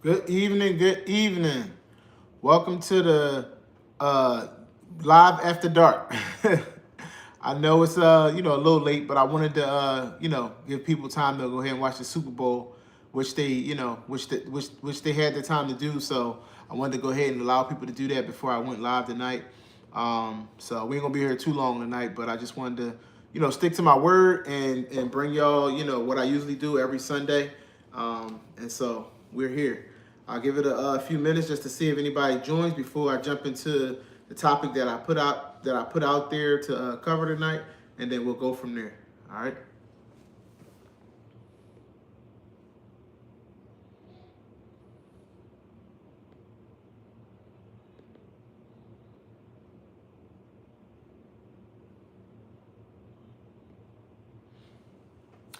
Good evening. Good evening. Welcome to the live after dark. I know it's a little late, but I wanted to give people time to go ahead and watch the Super Bowl, which they which they had the time to do. So I wanted to go ahead and allow people to do that before I went live tonight. So we ain't gonna be here too long tonight, but I just wanted to stick to my word and bring y'all what I usually do every Sunday. And so we're here. I'll give it a few minutes just to see if anybody joins before I jump into the topic that I put out there to cover tonight, and then we'll go from there. All right.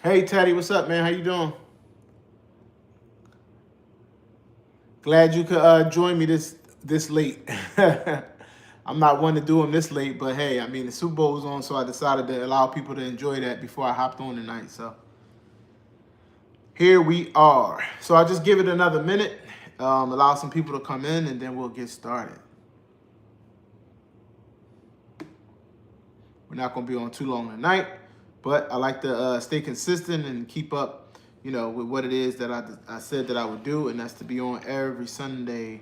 Hey Teddy, what's up, man? How you doing? Glad you could join me this late. I'm not one to do them this late, but hey, I mean the Super Bowl was on, so I decided to allow people to enjoy that before I hopped on tonight. So here we are. So I'll just give it another minute, allow some people to come in, and then we'll get started. We're not going to be on too long tonight, but I like to stay consistent and keep up, with what it is that I said that I would do, and that's to be on every Sunday,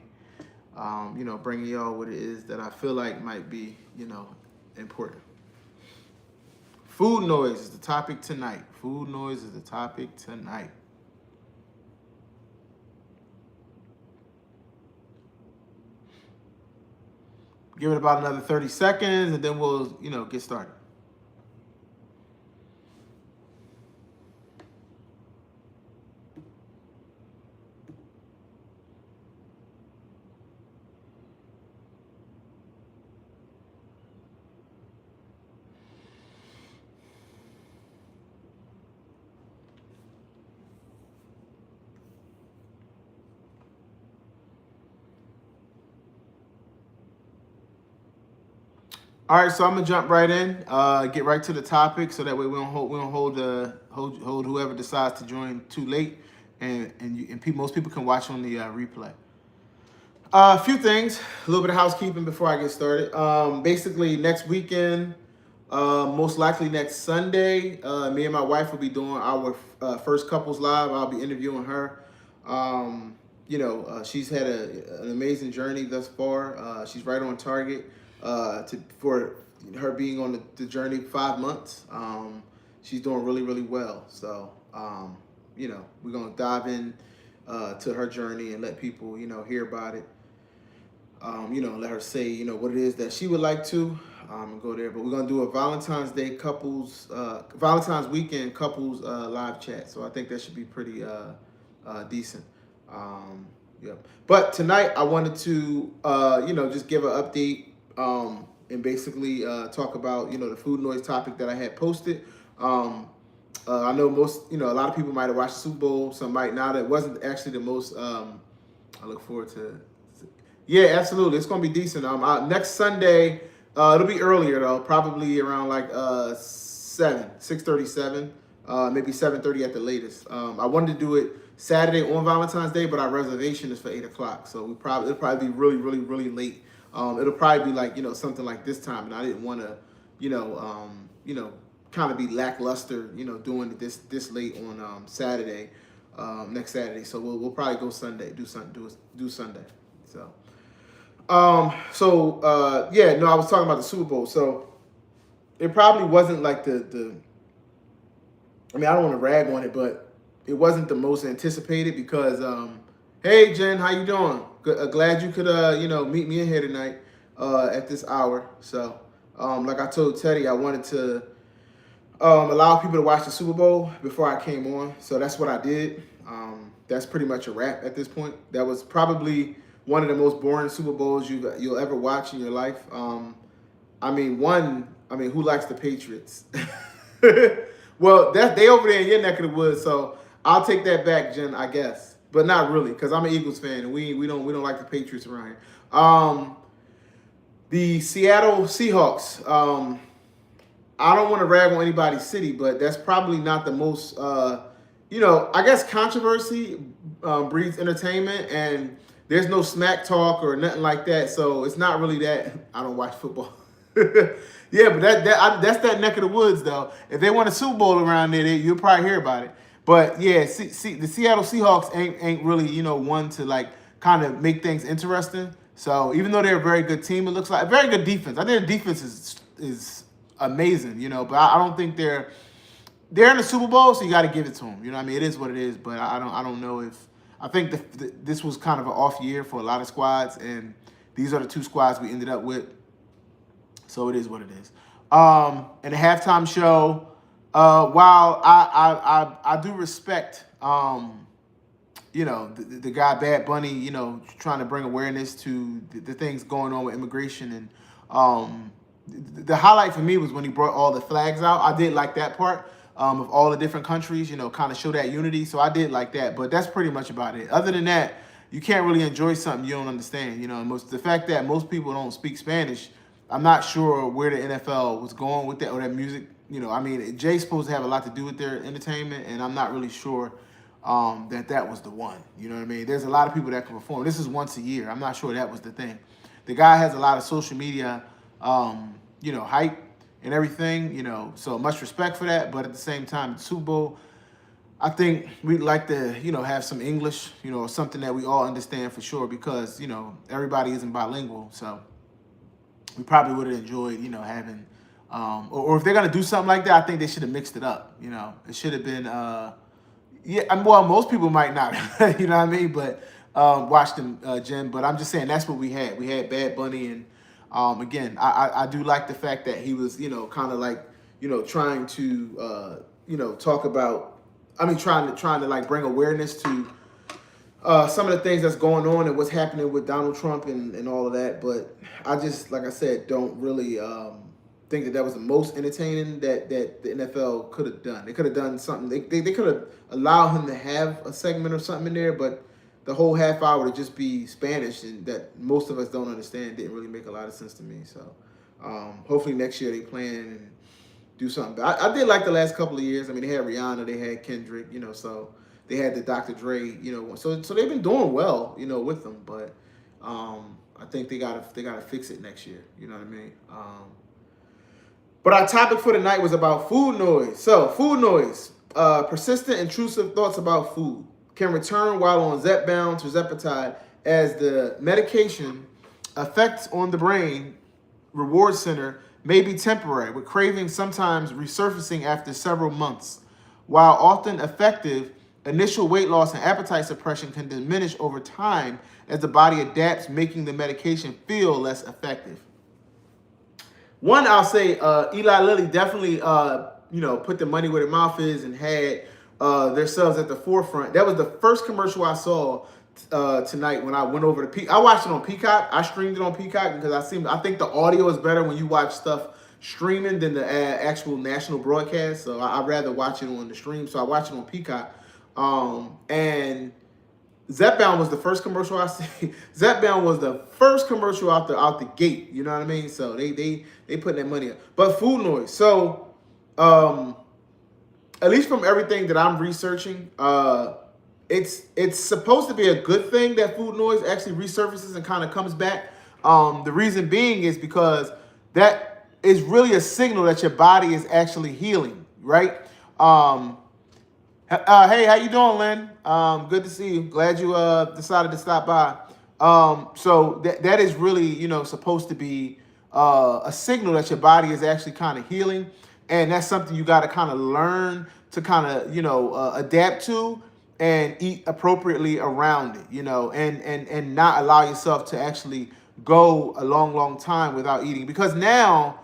bringing y'all what it is that I feel like might be, important. Food noise is the topic tonight. Food noise is the topic tonight. Give it about another 30 seconds, and then we'll, get started. All right, so I'm gonna jump right in, get right to the topic, so that way we don't hold whoever decides to join too late, and most people can watch on the replay. A few things, a little bit of housekeeping before I get started. Basically, next weekend, most likely next Sunday, me and my wife will be doing our first couples live. I'll be interviewing her. She's had an amazing journey thus far. She's right on target for her being on the journey 5 months. She's doing really, really well. So, we're going to dive in to her journey and let people, hear about it. Let her say, what it is that she would like to, and go there. But we're gonna do a Valentine's weekend couples live chat. So I think that should be pretty decent. Yeah. But tonight I wanted to, just give an update, and basically talk about, the food noise topic that I had posted. I know a lot of people might have watched the Super Bowl, some might not. It wasn't actually the most. I look forward to. Yeah, absolutely. It's gonna be decent. Next Sunday, it'll be earlier though, probably around like 6:37, maybe 7:30 at the latest. I wanted to do it Saturday on Valentine's Day, but our reservation is for 8 o'clock, so it'll probably be really, really, really late. It'll probably be like something like this time, and I didn't want to, kind of be lackluster, doing it this late on Saturday, next Saturday. So we'll probably go Sunday, do Sunday. So. I was talking about the Super Bowl. So it probably wasn't like the. I mean, I don't want to rag on it, but it wasn't the most anticipated because. Hey Jen, how you doing? Glad you could meet me in here tonight at this hour. So like I told Teddy, I wanted to allow people to watch the Super Bowl before I came on. So that's what I did. That's pretty much a wrap at this point. That was probably one of the most boring Super Bowls you'll ever watch in your life. Who likes the Patriots? Well, they over there in your neck of the woods, so I'll take that back, Jen, I guess, but not really, because I'm an Eagles fan and we don't like the Patriots around here. The Seattle Seahawks. I don't want to rag on anybody's city, but that's probably not the most, I guess controversy breeds entertainment, and there's no smack talk or nothing like that. So it's not really that. I don't watch football. Yeah, but that's that neck of the woods though. If they won a Super Bowl around there, you'll probably hear about it. But yeah, the Seattle Seahawks ain't really one to like kind of make things interesting. So even though they're a very good team, it looks like a very good defense. I think the defense is amazing, but I don't think they're in the Super Bowl, so you got to give it to them. You know what I mean? It is what it is, but I don't know if I think this was kind of an off year for a lot of squads, and these are the two squads we ended up with. So it is what it is. And the halftime show, while I do respect the guy Bad Bunny, trying to bring awareness to the things going on with immigration, and the highlight for me was when he brought all the flags out. I did like that part of all the different countries, kind of show that unity. So I did like that, but that's pretty much about it. Other than that, you can't really enjoy something you don't understand. The fact that most people don't speak Spanish, I'm not sure where the NFL was going with that or that music. Jay's supposed to have a lot to do with their entertainment, and I'm not really sure that was the one. You know what I mean? There's a lot of people that can perform. This is once a year. I'm not sure that was the thing. The guy has a lot of social media, hype and everything, so much respect for that. But at the same time, the Super Bowl, I think we'd like to, have some English, something that we all understand for sure, because, everybody isn't bilingual. So we probably would have enjoyed, having, or if they're going to do something like that, I think they should have mixed it up. It should have been, most people might not, you know what I mean? But watch them, Jim. But I'm just saying that's what we had. We had Bad Bunny, and again, I do like the fact that he was, kind of like, trying to, talk about. Trying to like bring awareness to some of the things that's going on and what's happening with Donald Trump and all of that. But I just, like I said, don't really think that was the most entertaining that the NFL could have done. They could have done something. They could have allowed him to have a segment or something in there, but the whole half hour to just be Spanish and that most of us don't understand didn't really make a lot of sense to me. So hopefully next year they plan and do something. But I did like the last couple of years. They had Rihanna, they had Kendrick, so they had the Dr. Dre, so they've been doing well, with them. But I think they gotta fix it next year. You know what I mean? But our topic for tonight was about food noise. So food noise, persistent, intrusive thoughts about food can return while on Zepbound to Tirzepatide, as the medication effects on the brain reward center may be temporary, with cravings sometimes resurfacing after several months. While often effective, initial weight loss and appetite suppression can diminish over time as the body adapts, making the medication feel less effective. One, I'll say Eli Lilly definitely, put the money where their mouth is and had themselves at the forefront. That was the first commercial I saw tonight when I went over to Peacock. I watched it on Peacock. I streamed it on Peacock because I think the audio is better when you watch stuff streaming than the actual national broadcast. So I'd rather watch it on the stream. So I watched it on Peacock. And Zepbound was the first commercial I see. Zepbound was the first commercial out the gate. You know what I mean? So they put that money up. But food noise. So at least from everything that I'm researching, it's supposed to be a good thing that food noise actually resurfaces and kind of comes back. The reason being is because that is really a signal that your body is actually healing, right? Hey, how you doing, Lynn? Good to see you. Glad you decided to stop by. So that is really, supposed to be a signal that your body is actually kind of healing, and that's something you got to kind of learn to kind of, adapt to and eat appropriately around it, and not allow yourself to actually go a long time without eating. Because now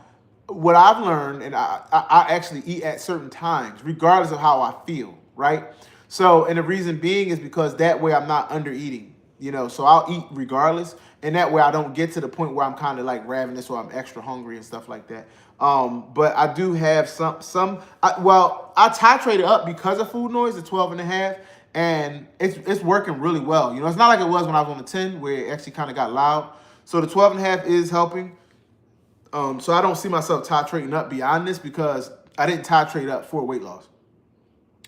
what I've learned, and I actually eat at certain times, regardless of how I feel. Right. So, and the reason being is because that way I'm not under eating, so I'll eat regardless. And that way I don't get to the point where I'm kind of like ravenous or I'm extra hungry and stuff like that. But I do have I titrated up because of food noise to 12.5, and it's working really well. It's not like it was when I was on the 10 where it actually kind of got loud. So the 12.5 is helping. So I don't see myself titrating up beyond this because I didn't titrate up for weight loss.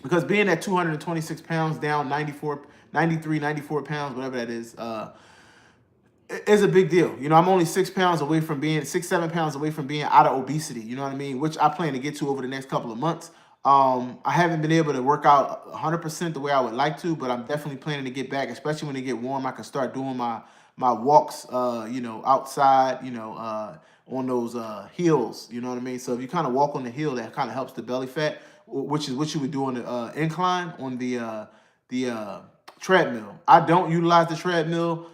because being at 226 pounds, down 93, 94 pounds, whatever that is a big deal. You know, I'm only 6 pounds away from being 6, 7 pounds away from being out of obesity. You know what I mean? Which I plan to get to over the next couple of months. I haven't been able to work out 100% the way I would like to, but I'm definitely planning to get back, especially when it get warm. I can start doing my walks, you know, outside, you know, on those hills. You know what I mean? So if you kind of walk on the hill, that kind of helps the belly fat, which is what you would do on the incline on the treadmill. I don't utilize the treadmill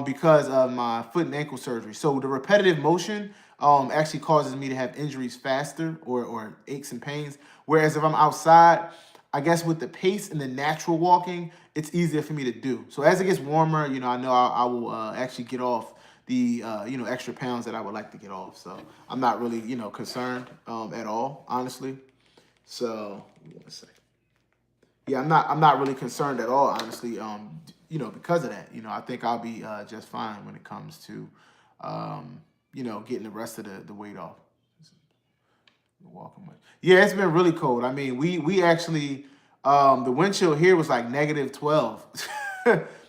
because of my foot and ankle surgery. So the repetitive motion actually causes me to have injuries faster, or aches and pains. Whereas if I'm outside, I guess with the pace and the natural walking, it's easier for me to do. So as it gets warmer, you know, I know I will actually get off the you know, extra pounds that I would like to get off. So I'm not really, you know, concerned at all, honestly. So one second. Yeah, I'm not really concerned at all, honestly. You know, because of that, you know, I think I'll be just fine when it comes to you know, getting the rest of the weight off. Walking much. Yeah, it's been really cold. I mean, we actually the wind chill here was like -12.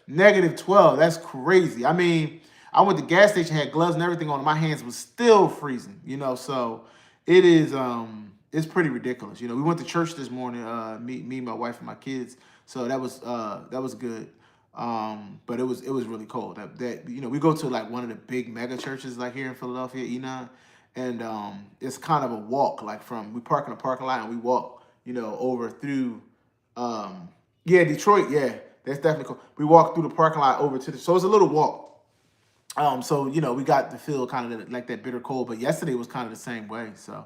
-12. That's crazy. I mean, I went to the gas station, had gloves and everything on. My hands was still freezing, you know, so it is it's pretty ridiculous. You know, we went to church this morning, me, my wife, and my kids. So that was good. But it was really cold. That you know, we go to like one of the big mega churches like here in Philadelphia, Enon, and it's kind of a walk. Like we park in a parking lot and we walk, you know, over through yeah, Detroit, yeah, that's definitely cool. We walk through the parking lot over to so it's a little walk. So you know, we got to feel kind of like that bitter cold, but yesterday was kind of the same way. So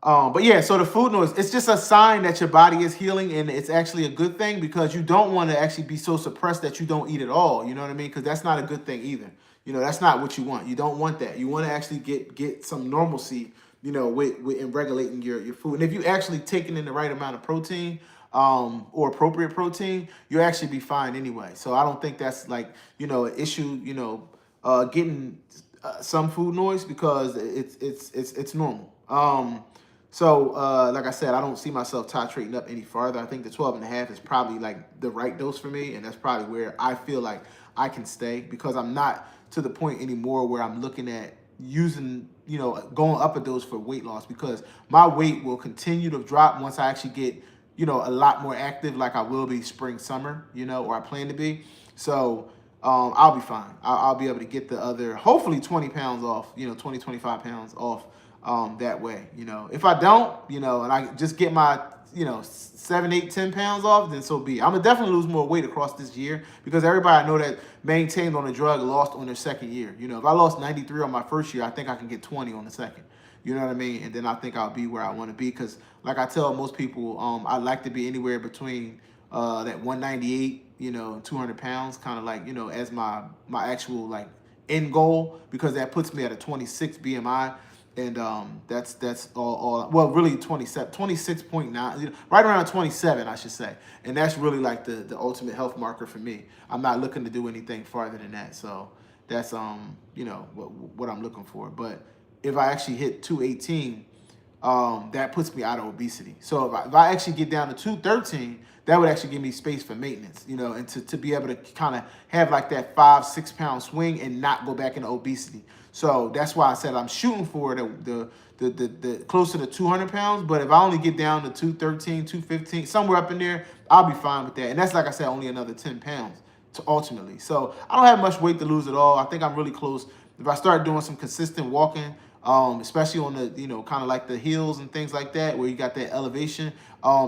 but yeah, so the food noise, it's just a sign that your body is healing, and it's actually a good thing, because you don't want to actually be so suppressed that you don't eat at all. You know what I mean? Because that's not a good thing either. You know, that's not what you want. You don't want that. You want to actually get some normalcy, you know, with in regulating your food. And if you actually taking in the right amount of protein, or appropriate protein, you'll actually be fine anyway. So I don't think that's like, you know, an issue, you know, getting some food noise, because it's normal. So, like I said, I don't see myself titrating up any farther. I think the 12.5 is probably like the right dose for me. And that's probably where I feel like I can stay, because I'm not to the point anymore where I'm looking at using, you know, going up a dose for weight loss, because my weight will continue to drop once I actually get, you know, a lot more active, like I will be spring, summer, you know, or I plan to be. So, I'll be fine. I'll be able to get the other, hopefully 20 pounds off, you know, 20, 25 pounds off that way. You know, if I don't, you know, and I just get my, you know, 7, 8, 10 pounds off, then so be it. I'm gonna definitely lose more weight across this year, because everybody I know that maintained on the drug lost on their second year. You know, if I lost 93 on my first year, I think I can get 20 on the second. You know what I mean? And then I think I'll be where I want to be, because like I tell most people, I like to be anywhere between that 198, you know, 200 pounds, kind of like, you know, as my actual like end goal, because that puts me at a 26 BMI. And that's all well, really 27, 26.9, you know, right around 27, I should say. And that's really like the ultimate health marker for me. I'm not looking to do anything farther than that. So that's you know, what I'm looking for. But if I actually hit 218, that puts me out of obesity. So if I actually get down to 213, that would actually give me space for maintenance, you know, and to be able to kind of have like that 5-6 pound swing and not go back into obesity. So that's why I said I'm shooting for the closer to 200 pounds. But if I only get down to 213, 215, somewhere up in there, I'll be fine with that. And that's, like I said, only another 10 pounds to ultimately. So I don't have much weight to lose at all. I think I'm really close. If I start doing some consistent walking, especially on the, you know, kind of like the hills and things like that, where you got that elevation,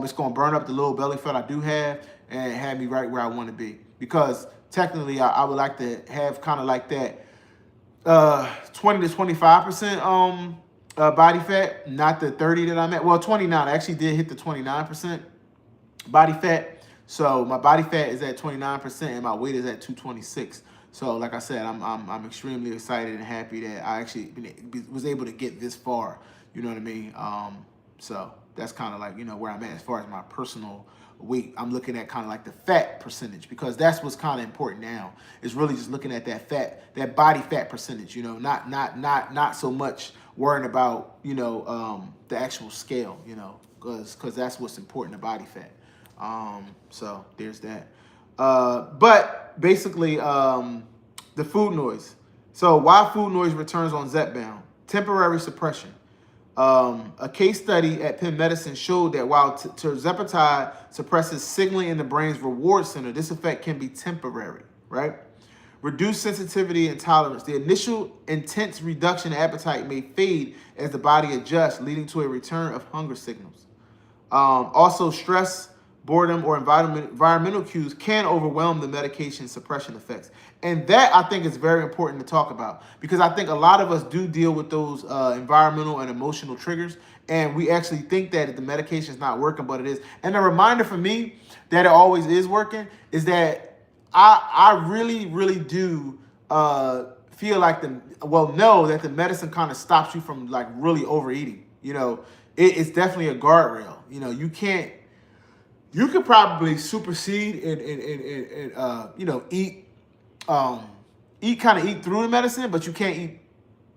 it's going to burn up the little belly fat I do have and have me right where I want to be. Because technically, I would like to have kind of like that 20 to 25% body fat, not the 30 that I'm at. Well, 29. I actually did hit the 29% body fat. So my body fat is at 29% and my weight is at 226. So like I said, I'm extremely excited and happy that I actually was able to get this far. You know what I mean? So that's kind of like, you know, where I'm at as far as my personal weight. I'm looking at kind of like the fat percentage, because that's what's kind of important now. Is really just looking at that fat, that body fat percentage. You know, not so much worrying about, the actual scale, because that's what's important to body fat. So there's that. But basically, the food noise. So why food noise returns on Zepbound? Temporary suppression. A case study at Penn Medicine showed that while tirzepatide suppresses signaling in the brain's reward center, this effect can be temporary, right? Reduced sensitivity and tolerance. The initial intense reduction in appetite may fade as the body adjusts, leading to a return of hunger signals. Also, stress, boredom, or environmental cues can overwhelm the medication suppression effects. And that, I think, is very important to talk about, because I think a lot of us do deal with those environmental and emotional triggers, and we actually think that the medication is not working, but it is. And the reminder for me that it always is working is that I really, really do feel like know that the medicine kind of stops you from like really overeating. It's definitely a guardrail. You could probably supersede and eat through the medicine, but you can't eat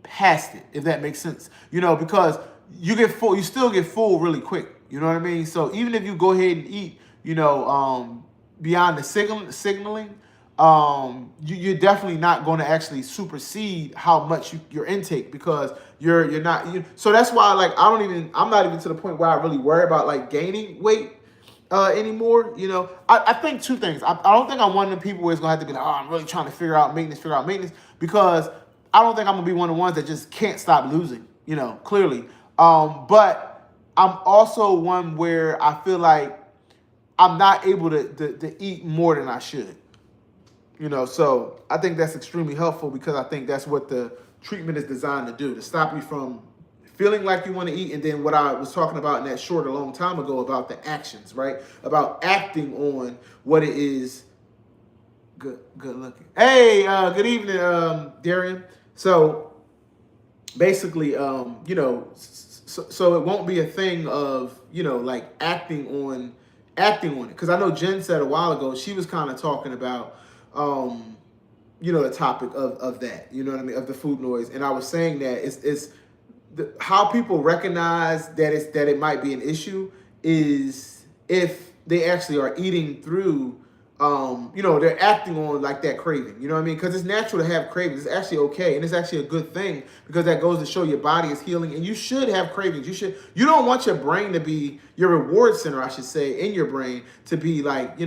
past it, if that makes sense. Because you get full, you still get full really quick. You know what I mean? So even if you go ahead and eat, beyond the signaling, you're definitely not going to actually supersede how much your intake, because you're not. So that's why, like, I'm not even to the point where I really worry about like gaining weight anymore. I think two things. I don't think I'm one of the people where it's gonna have to be like, I'm really trying to figure out maintenance, because I don't think I'm gonna be one of the ones that just can't stop losing. Clearly. But I'm also one where I feel like I'm not able to eat more than I should. So I think that's extremely helpful, because I think that's what the treatment is designed to do, to stop you from feeling like you want to eat. And then what I was talking about in that short a long time ago about the actions, right? About acting on what it is. Good looking. Hey, good evening, Darian. So basically, so it won't be a thing of, like acting on it. Because I know Jen said a while ago, she was kind of talking about, the topic of that, of the food noise. And I was saying that it's how people recognize that it might be an issue is if they actually are eating through, they're acting on like that craving, because it's natural to have cravings. It's actually okay. And it's actually a good thing, because that goes to show your body is healing, and you should have cravings. You don't want your brain to be, your reward center, I should say, in your brain to be like,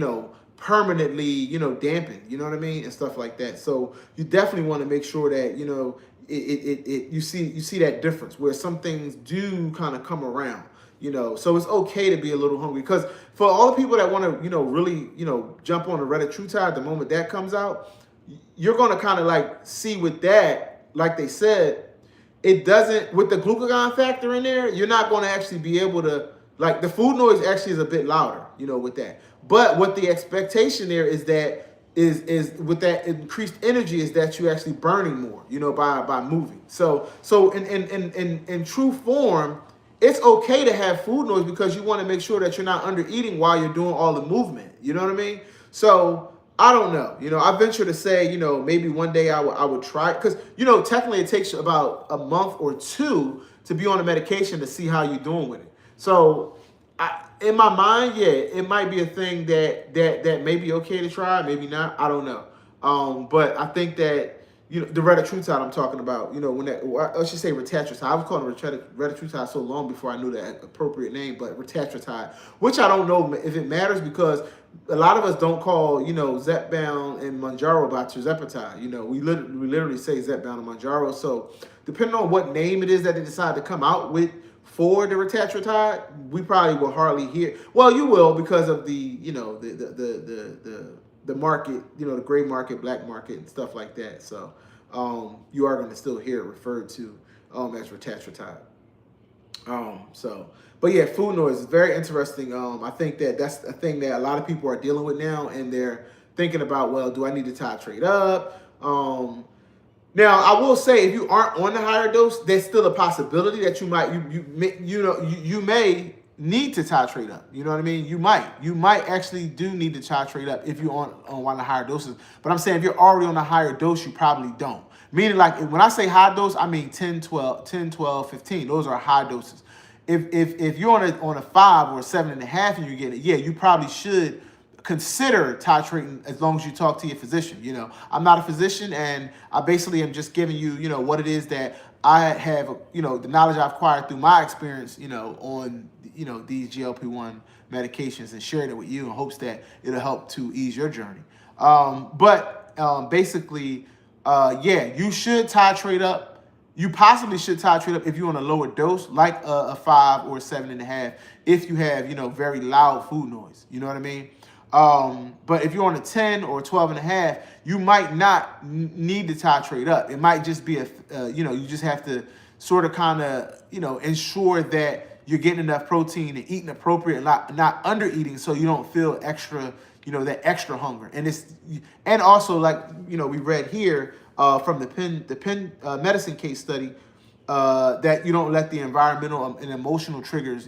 permanently, dampened, and stuff like that. So you definitely want to make sure that, you see that difference where some things do kind of come around. So it's okay to be a little hungry, because for all the people that want to, really, jump on the retatrutide the moment that comes out, you're going to kind of like see with that, like they said, it doesn't, with the glucagon factor in there, you're not going to actually be able to, like, the food noise actually is a bit louder, with that. But what the expectation there is that is with that increased energy is that you're actually burning more, by moving. So in true form, it's okay to have food noise, because you want to make sure that you're not under eating while you're doing all the movement. You know what I mean? So I don't know. I venture to say, maybe one day I would try, because technically it takes about a month or two to be on the medication to see how you're doing with it. So in my mind, yeah, it might be a thing that may be okay to try, maybe not. I don't know. But I think that the retatrutide I'm talking about, when I should say retatrutide. I was calling it retatrutide so long before I knew the appropriate name, but retatrutide, which I don't know if it matters, because a lot of us don't call, Zepbound and Mounjaro by tirzepatide. We literally say Zepbound and Mounjaro. So depending on what name it is that they decide to come out with for the retatrutide, we probably will hardly hear. Well, you will, because of the the market, the gray market, black market, and stuff like that. So you are going to still hear it referred to as retatrutide. But yeah, food noise is very interesting. I think that's a thing that a lot of people are dealing with now, and they're thinking about, well, do I need to titrate up? Now, I will say, if you aren't on the higher dose, there's still a possibility that you might, you may need to titrate up. You know what I mean? You might actually do need to titrate up if you're on one of the higher doses. But I'm saying, if you're already on a higher dose, you probably don't. Meaning like when I say high dose, I mean 10, 12, 10, 12, 15. Those are high doses. If you're on a 5 or a 7.5 and you get it, yeah, you probably should consider titrating as long as you talk to your physician. I'm not a physician, and I basically am just giving you, what it is that I have, the knowledge I've acquired through my experience, on, these GLP-1 medications, and sharing it with you in hopes that it'll help to ease your journey. But basically, yeah, you should titrate up. You possibly should titrate up if you're on a lower dose, like a 5 or a 7.5, if you have, very loud food noise. You know what I mean? But if you're on a 10 or 12.5, you might not need to titrate up. It might just be you just have to sort of kind of, ensure that you're getting enough protein and eating appropriate, not under eating, so you don't feel extra, that extra hunger. And also, like, we read here from the Penn medicine case study, that you don't let the environmental and emotional triggers,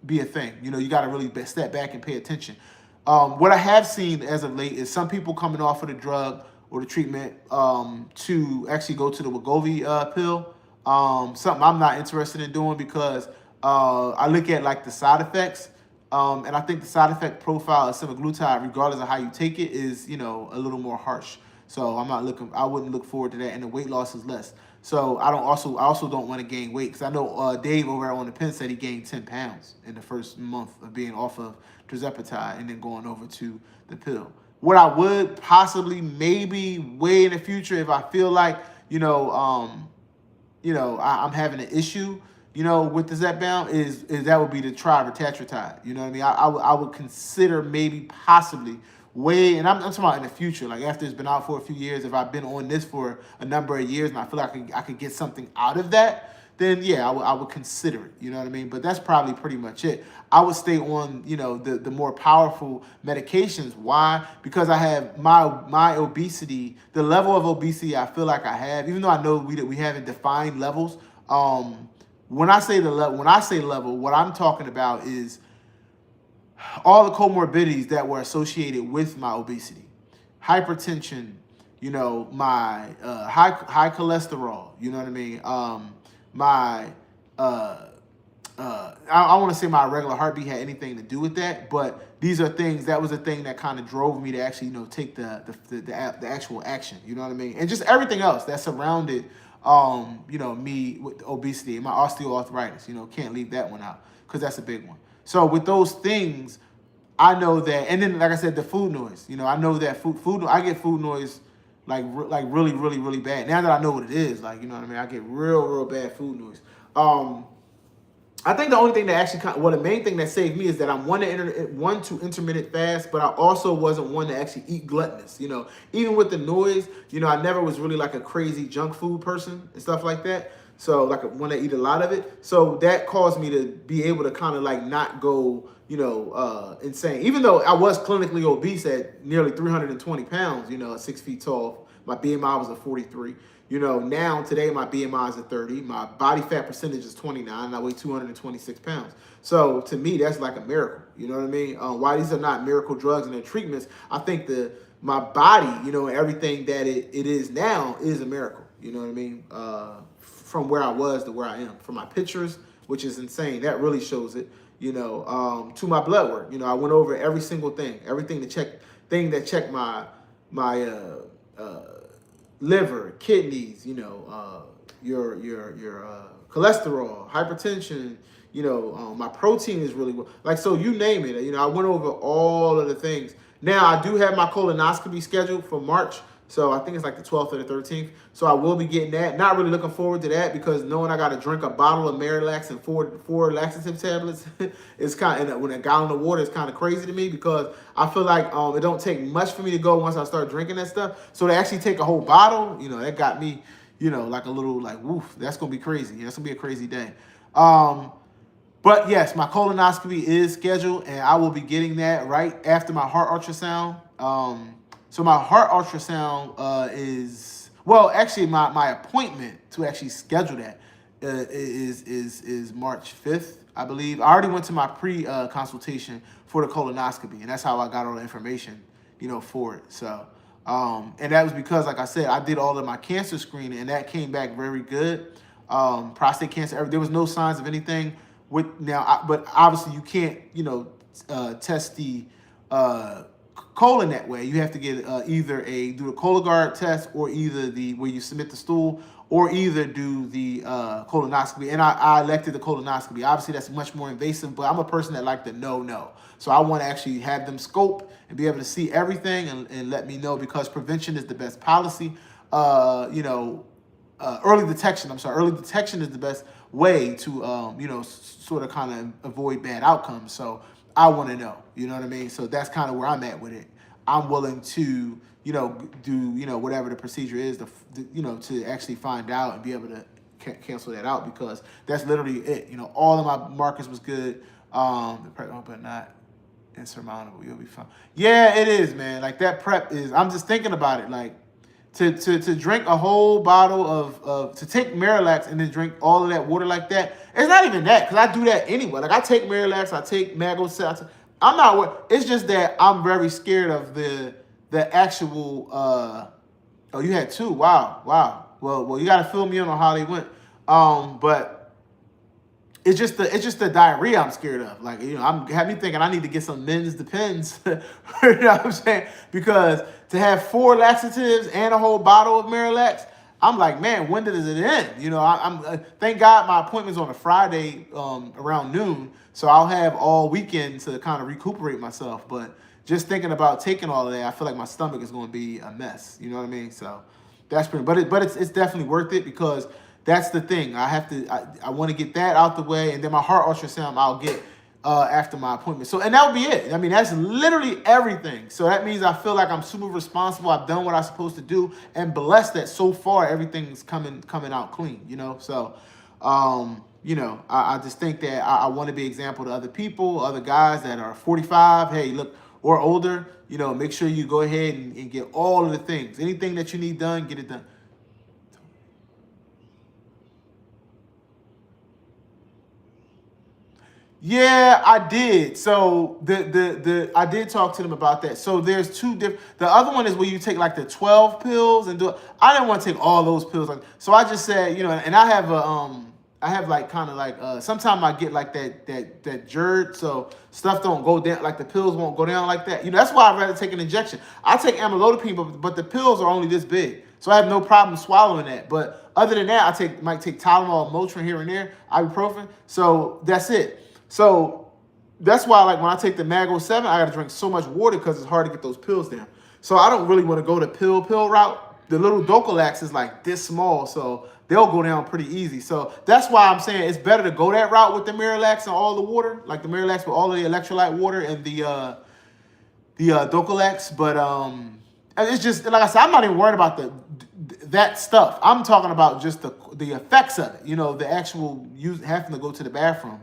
be a thing. You got to really step back and pay attention. What I have seen as of late is some people coming off of the drug or the treatment to actually go to the Wegovy pill. Something I'm not interested in doing because I look at like the side effects, and I think the side effect profile of semaglutide, regardless of how you take it, is a little more harsh. So I wouldn't look forward to that, and the weight loss is less. So I also don't want to gain weight, because I know Dave over on the Penn said he gained 10 pounds in the first month of being off of tirzepatide and then going over to the pill. What I would possibly maybe weigh in the future if I feel like I'm having an issue with the Zepbound is that would be to try retatrutide. You know what I mean? I would consider maybe possibly and I'm talking about in the future, like after it's been out for a few years, if I've been on this for a number of years and I feel like I could get something out of that, then yeah, I would consider it. You know what I mean? But that's probably pretty much it. I would stay on, the more powerful medications. Why? Because I have my obesity, the level of obesity I feel like I have, even though I know we haven't defined levels. When I say level, what I'm talking about is all the comorbidities that were associated with my obesity, hypertension, my high cholesterol, you know what I mean? My I want to say my regular heartbeat had anything to do with that, but that was a thing that kind of drove me to actually, take the actual action, you know what I mean? And just everything else that surrounded, me with obesity and my osteoarthritis, can't leave that one out because that's a big one. So with those things, I know that, and then like I said, the food noise. I know that I get food noise like really, really, really bad. Now that I know what it is, like, you know what I mean, I get real, real bad food noise. I think the only thing that actually the main thing that saved me is that I'm one to intermittent fast, but I also wasn't one to actually eat gluttonous. Even with the noise, I never was really like a crazy junk food person and stuff like that. So like when I eat a lot of it, so that caused me to be able to kind of like not go, insane. Even though I was clinically obese at nearly 320 pounds, at 6 feet tall, my BMI was a 43. Now today my BMI is a 30. My body fat percentage is 29, and I weigh 226 pounds. So to me, that's like a miracle. You know what I mean? Why these are not miracle drugs and their treatments, I think my body, and everything that it is now is a miracle. You know what I mean? From where I was to where I am. From my pictures, which is insane. That really shows it. To my blood work. I went over every single thing, everything that checked my liver, kidneys, your cholesterol, hypertension, my protein is really well. Like, so you name it. I went over all of the things. Now I do have my colonoscopy scheduled for March. So I think it's like the 12th or the 13th. So I will be getting that. Not really looking forward to that because knowing I got to drink a bottle of Marilax and four laxative tablets is when a gallon of water is kind of crazy to me, because I feel like it don't take much for me to go once I start drinking that stuff. So to actually take a whole bottle, that got me, like a little like, woof, that's going to be crazy. That's going to be a crazy day. But yes, my colonoscopy is scheduled, and I will be getting that right after my heart ultrasound. So my heart ultrasound actually my appointment to actually schedule that is March 5th, I believe. I already went to my pre-consultation for the colonoscopy, and that's how I got all the information, for it. So And that was because, like I said, I did all of my cancer screening, and that came back very good. Prostate cancer, there was no signs of anything with now, but obviously you can't, test the colon that way. You have to get either do a Cologuard test, or either where you submit the stool, or either do the colonoscopy. And I elected the colonoscopy. Obviously, that's much more invasive, but I'm a person that like to know. So I want to actually have them scope and be able to see everything and let me know, because prevention is the best policy. Early detection. Early detection is the best way to sort of kind of avoid bad outcomes. So I want to know. You know what I mean? So that's kind of where I'm at with it. I'm willing to do whatever the procedure is to actually find out and be able to cancel that out, because that's literally it. All of my markers was good, but not insurmountable. You'll be fine. Yeah, it is, man. Like, that prep is. I'm just thinking about it. Like, to drink a whole bottle of to take Miralax and then drink all of that water like that. It's not even that, because I do that anyway. Like, I take Miralax, I take Mago. I'm not. It's just that I'm very scared of the actual. Oh, you had two. Wow. Well, you got to fill me in on how they went. But it's just the diarrhea I'm scared of. Like, I'm have me thinking I need to get some Men's Depends. You know what I'm saying? Because to have 4 laxatives and a whole bottle of Miralax, I'm like, man, when does it end? I'm thank God my appointment's on a Friday around noon, so I'll have all weekend to kind of recuperate myself. But just thinking about taking all of that, I feel like my stomach is going to be a mess. You know what I mean? So that's pretty. But it's definitely worth it, because that's the thing. I want to get that out the way, and then my heart ultrasound I'll get after my appointment. So, and that would be it. I mean, that's literally everything. So that means I feel like I'm super responsible. I've done what I'm supposed to do, and blessed that so far everything's coming out clean. So I just think that I want to be an example to other people, other guys that are 45. Hey, look, or older. Make sure you go ahead and get all of the things. Anything that you need done, get it done. Yeah, I did. So I did talk to them about that. So there's 2 different. The other one is where you take like the 12 pills and do it. I didn't want to take all those pills. So I just said, and I have I have like kind of like sometimes I get like that jerk, so stuff don't go down, like the pills won't go down like that. That's why I'd rather take an injection. I take amlodipine, but the pills are only this big, so I have no problem swallowing that. But other than that, might take Tylenol, Motrin here and there, ibuprofen. So that's it. So that's why, like, when I take the Mago 7, I got to drink so much water, because it's hard to get those pills down. So I don't really want to go the pill route. The little Docolax is like this small, so they'll go down pretty easy. So that's why I'm saying it's better to go that route with the Miralax and all the water, like the Miralax with all of the electrolyte water and the Docolax. But it's just, like I said, I'm not even worried about that stuff. I'm talking about just the effects of it. The actual having to go to the bathroom.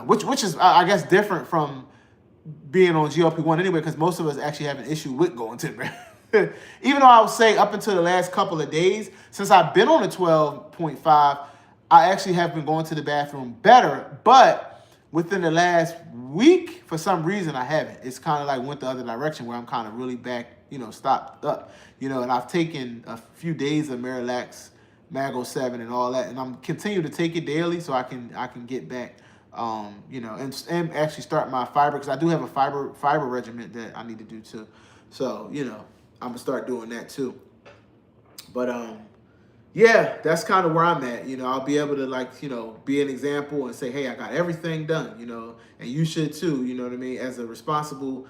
Which is, I guess, different from being on GLP-1 anyway, because most of us actually have an issue with going to the bathroom. Even though I would say up until the last couple of days, since I've been on a 12.5, I actually have been going to the bathroom better. But within the last week, for some reason, I haven't. It's kind of like went the other direction, where I'm kind of really back, stopped up. And I've taken a few days of Miralax, Mago 7, and all that, and I'm continuing to take it daily, so I can get back. And actually start my fiber, because I do have a fiber regimen that I need to do too. So I'm gonna start doing that too. But yeah, that's kind of where I'm at. I'll be able to be an example and say, hey, I got everything done. And you should too. You know what I mean? As a responsible,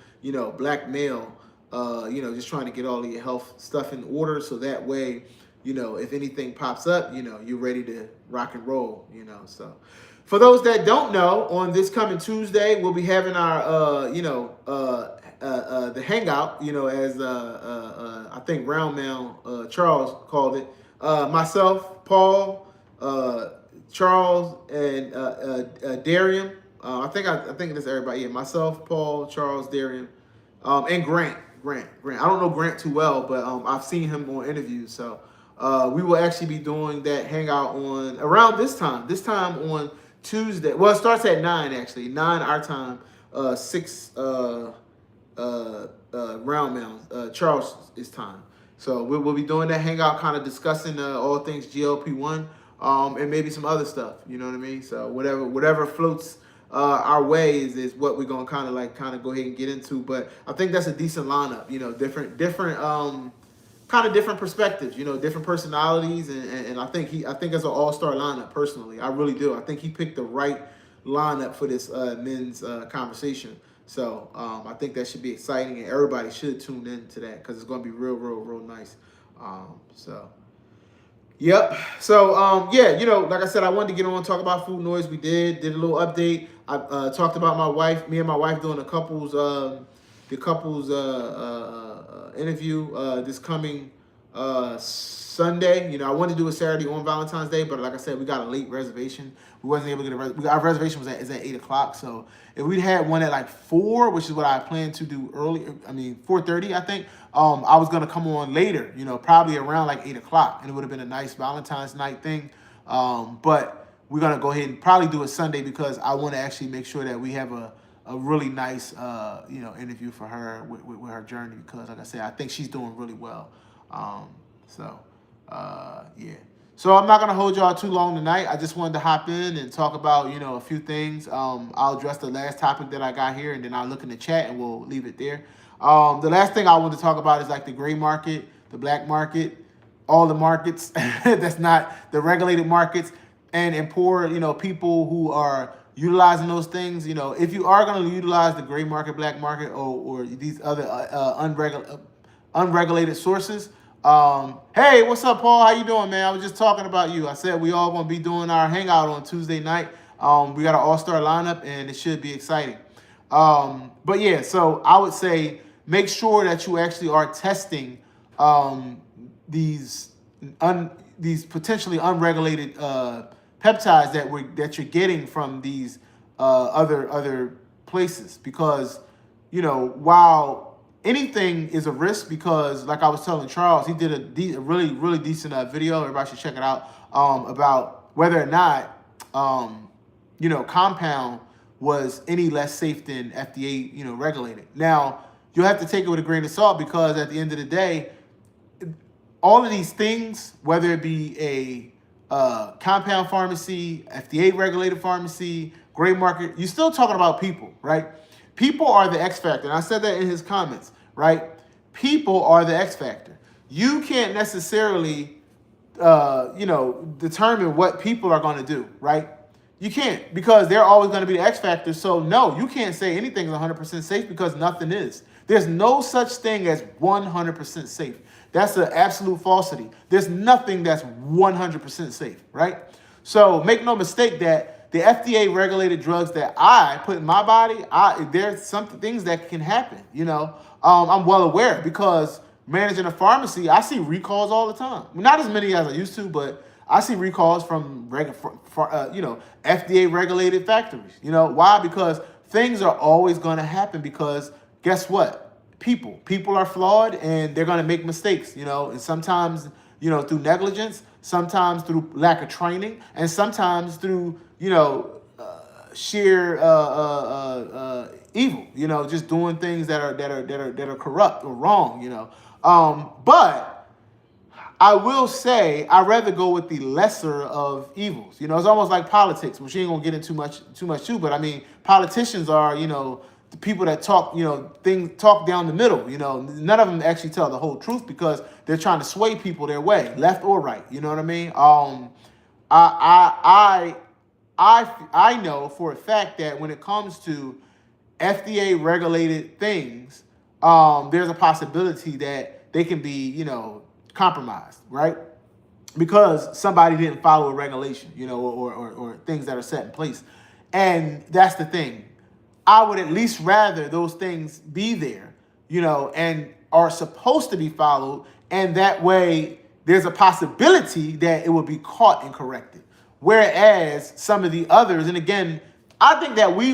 black male, just trying to get all of your health stuff in order, so that way, if anything pops up, you're ready to rock and roll. So. For those that don't know, on this coming Tuesday, we'll be having our, the hangout, as I think Round Mail Charles called it. Myself, Paul, Charles, and Darian. I think that's everybody. Yeah, myself, Paul, Charles, Darian, and Grant. I don't know Grant too well, but I've seen him on interviews. So we will actually be doing that hangout on around this time. This time on Tuesday. Well, it starts at 9 actually. 9 our time. 6 Round Mound, Charles' time. So we'll be doing that hangout, kind of discussing all things GLP-1, and maybe some other stuff. You know what I mean? So whatever floats our way is what we're gonna kind of go ahead and get into. But I think that's a decent lineup. You know, different kind of different perspectives. You know, different personalities, and I think it's an all-star lineup. Personally, I really do. I think he picked the right lineup for this men's conversation. So I think that should be exciting, and everybody should tune in to that because it's going to be real nice. Yep. So yeah, you know, like I said, I wanted to get on and talk about Food Noise. We did a little update. I talked about me and my wife doing the couples interview this coming Sunday. You know, I wanted to do a Saturday on Valentine's Day, but like I said, we got a late reservation. We wasn't able to get our reservation is at 8 o'clock. So if we'd had one at like 4, which is what I planned to do early, 4:30, I think, I was gonna come on later, you know, probably around like 8 o'clock, and it would have been a nice Valentine's night thing. But we're gonna go ahead and probably do it Sunday because I want to actually make sure that we have a really nice interview for her with her journey, because like I said, I think she's doing really well. Yeah. So I'm not going to hold y'all too long tonight. I just wanted to hop in and talk about, a few things. I'll address the last topic that I got here, and then I'll look in the chat and we'll leave it there. The last thing I want to talk about is like the gray market, the black market, all the markets that's not the regulated markets, and poor, people who are utilizing those things. If you are going to utilize the gray market, black market, or these other unregulated sources, hey, what's up, Paul? How you doing, man? I was just talking about you. I said we all gonna be doing our hangout on Tuesday night. We got an all-star lineup, and it should be exciting. But yeah, so I would say make sure that you actually are testing these potentially unregulated peptides that you're getting from these other places, because while anything is a risk, because like I was telling Charles, he did a really decent video. Everybody should check it out, about whether or not compound was any less safe than FDA regulated. Now you'll have to take it with a grain of salt, because at the end of the day, all of these things, whether it be a compound pharmacy, FDA regulated pharmacy, gray market, you're still talking about people, right? People are the X factor. And I said that in his comments, right? People are the X factor. You can't necessarily, determine what people are going to do, right? You can't, because they're always going to be the X factor. So no, you can't say anything is 100% safe, because nothing is. There's no such thing as 100% safe. That's an absolute falsity. There's nothing that's 100% safe, right? So make no mistake that the FDA regulated drugs that I put in my body, there's some things that can happen. I'm well aware, because managing a pharmacy, I see recalls all the time. Not as many as I used to, but I see recalls from FDA regulated factories. Why? Because things are always going to happen, because guess what? People are flawed, and they're going to make mistakes, and sometimes, through negligence, sometimes through lack of training, and sometimes through, sheer evil, just doing things that are corrupt or wrong, but I will say I'd rather go with the lesser of evils. It's almost like politics, which you ain't gonna get into too much too, but I mean, politicians are, the people that talk, talk down the middle. None of them actually tell the whole truth, because they're trying to sway people their way, left or right. You know what I mean? I know for a fact that when it comes to FDA regulated things, there's a possibility that they can be, compromised, right? Because somebody didn't follow a regulation, or things that are set in place. And that's the thing. I would at least rather those things be there, and are supposed to be followed. And that way there's a possibility that it will be caught and corrected. Whereas some of the others, and again, I think that we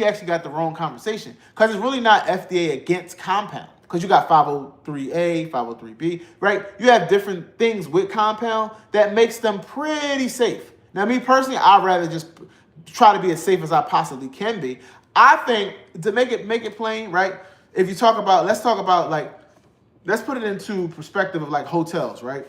actually got the wrong conversation, because it's really not FDA against compound, because you got 503A, 503B, right? You have different things with compound that makes them pretty safe. Now, me personally, I'd rather just try to be as safe as I possibly can be. I think, to make it plain, right? if you talk about, let's talk about like, let's put it into perspective of like hotels, right?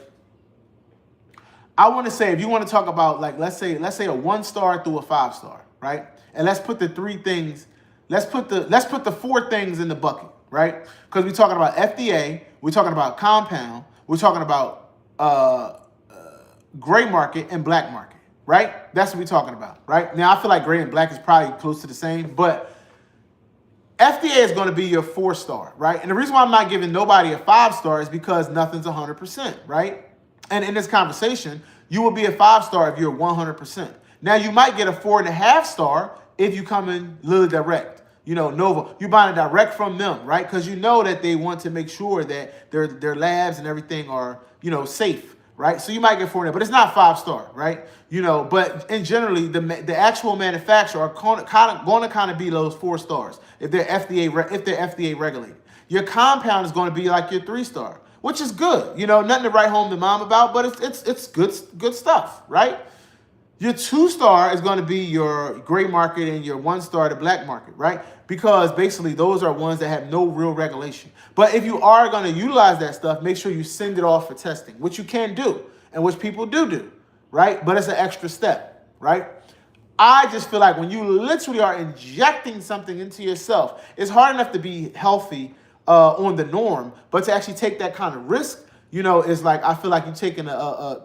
I want to say if you want to talk about like let's say a 1 star through a 5 star, right? And let's put the 3 things, let's put the 4 things in the bucket, right? Because we're talking about FDA, we're talking about compound, we're talking about gray market and black market, right? That's what we're talking about, right? Now I feel like gray and black is probably close to the same, but FDA is going to be your 4 star, right? And the reason why I'm not giving nobody a 5 star is because nothing's 100%, right? And in this conversation, you will be a 5 star if you're 100%. Now you might get a 4.5 star if you come in Lilly Direct, Nova. You buying it direct from them, right? Because you know that they want to make sure that their labs and everything are, safe, right? So you might get 4, but it's not 5 star, right? But in generally, the actual manufacturer are going to be those 4 stars if they're FDA regulated. Your compound is going to be like your 3 star, which is good. Nothing to write home to mom about, but it's good stuff, right? Your 2 star is going to be your gray market and your 1 star the black market, right? Because basically those are ones that have no real regulation. But if you are going to utilize that stuff, make sure you send it off for testing, which you can do and which people do, right? But it's an extra step, right? I just feel like when you literally are injecting something into yourself, it's hard enough to be healthy on the norm, but to actually take that kind of risk, it's like I feel like you're taking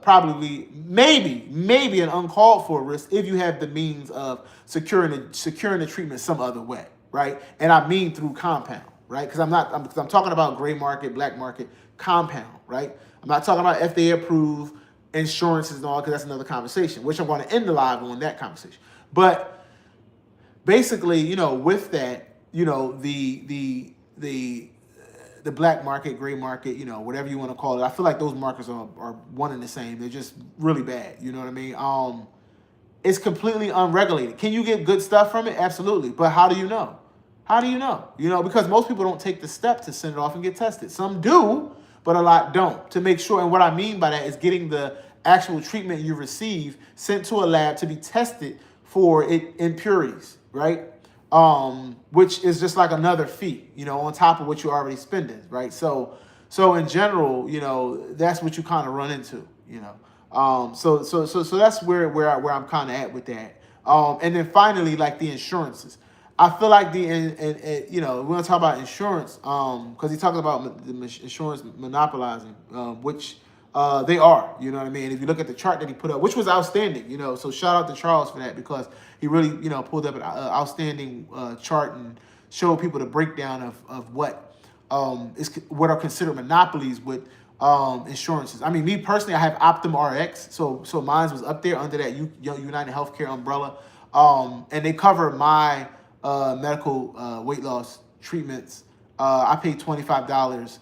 probably maybe an uncalled for risk if you have the means of securing the treatment some other way, right? And I mean through compound, right? Because I'm talking about gray market, black market, compound, right? I'm not talking about FDA approved insurances and all, because that's another conversation, which I'm going to end the live on that conversation. But basically, with that, the black market, gray market, whatever you want to call it, I feel like those markets are one and the same. They're just really bad. You know what I mean? It's completely unregulated. Can you get good stuff from it? Absolutely. But how do you know? How do you know? Because most people don't take the step to send it off and get tested. Some do, but a lot don't, to make sure. And what I mean by that is getting the actual treatment you receive sent to a lab to be tested for impurities, right? Which is just like another fee, on top of what you're already spending, right? So in general, that's what you kind of run into, So that's where I'm kind of at with that. And then finally, like the insurances, I feel like we're gonna talk about insurance, because he talks about the insurance monopolizing, which they are, you know what I mean? If you look at the chart that he put up, which was outstanding, so shout out to Charles for that, because he really, pulled up an outstanding chart and showed people the breakdown of what what are considered monopolies with insurances. I mean, me personally, I have Optum RX, so mine was up there under that United Healthcare umbrella, and they cover my medical weight loss treatments. I paid $25.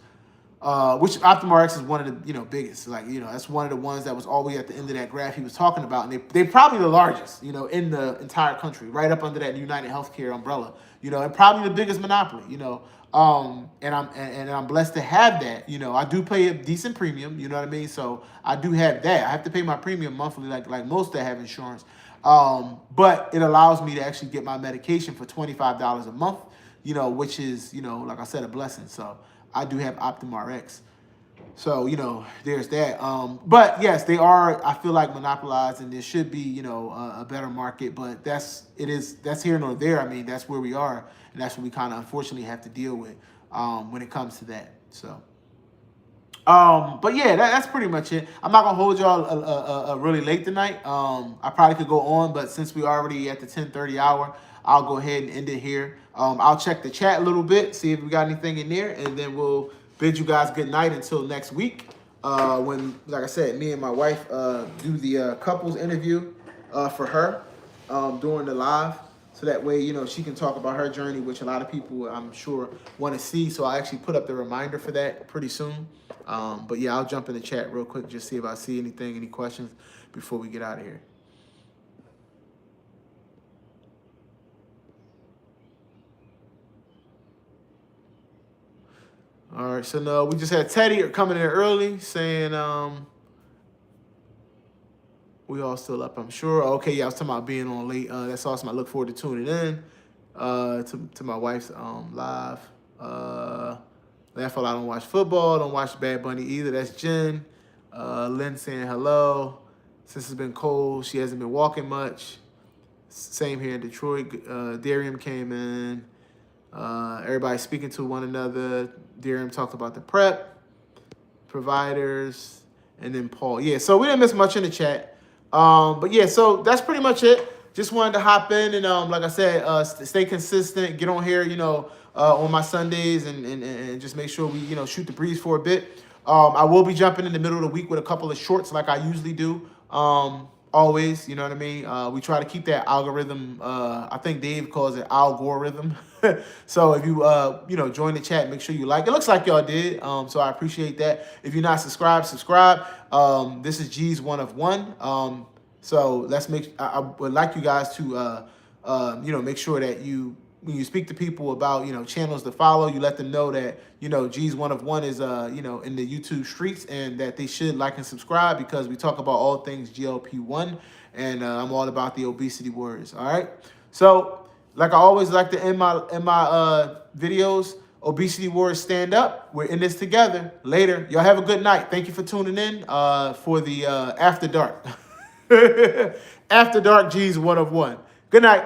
Which Optum RX is one of the biggest. Like that's one of the ones that was always at the end of that graph he was talking about, and they probably the largest in the entire country, right up under that United Healthcare umbrella. And probably the biggest monopoly. And I'm blessed to have that. I do pay a decent premium. You know what I mean? So I do have that. I have to pay my premium monthly, like most that have insurance. But it allows me to actually get my medication for $25 a month. Which is like I said, a blessing. So I do have Optum RX. So, there's that. But yes, they are, I feel like, monopolized, and there should be, a better market, but that's here nor there. I mean, that's where we are, and that's what we kind of unfortunately have to deal with when it comes to that. So, but yeah, that's pretty much it. I'm not gonna hold y'all really late tonight. I probably could go on, but since we already at the 10:30 hour, I'll go ahead and end it here. I'll check the chat a little bit, see if we got anything in there, and then we'll bid you guys good night until next week. When, like I said, me and my wife do the couples interview for her during the live. So that way, she can talk about her journey, which a lot of people, I'm sure, want to see. So I actually put up the reminder for that pretty soon. But yeah, I'll jump in the chat real quick, just see if I see anything, any questions before we get out of here. All right, so no, we just had Teddy coming in early saying we all still up, I'm sure. Okay, yeah, I was talking about being on late. That's awesome. I look forward to tuning in to my wife's live. Laugh a lot. I don't watch football. Don't watch Bad Bunny either. That's Jen. Lynn saying hello. Since it's been cold, she hasn't been walking much. Same here in Detroit. Darium came in. Everybody speaking to one another. Darium talked about the prep, providers, and then Paul. Yeah, so we didn't miss much in the chat. But yeah, so that's pretty much it. Just wanted to hop in and like I said, stay consistent. Get on here, on my Sundays and just make sure we, shoot the breeze for a bit. I will be jumping in the middle of the week with a couple of shorts like I usually do. Always, you know what I mean? We try to keep that algorithm. I think Dave calls it algorithm. So if you, join the chat, make sure you like. It looks like y'all did. So I appreciate that. If you're not subscribed, subscribe. This is G's One of One. So let's I would like you guys to, make sure that when you speak to people about, channels to follow, you let them know that, G's One of One is, in the YouTube streets and that they should like and subscribe because we talk about all things GLP-1 and I'm all about the obesity warriors. All right. So like I always like to end my videos, obesity warriors stand up. We're in this together. Later. Y'all have a good night. Thank you for tuning in for the After Dark. After Dark G's One of One. Good night.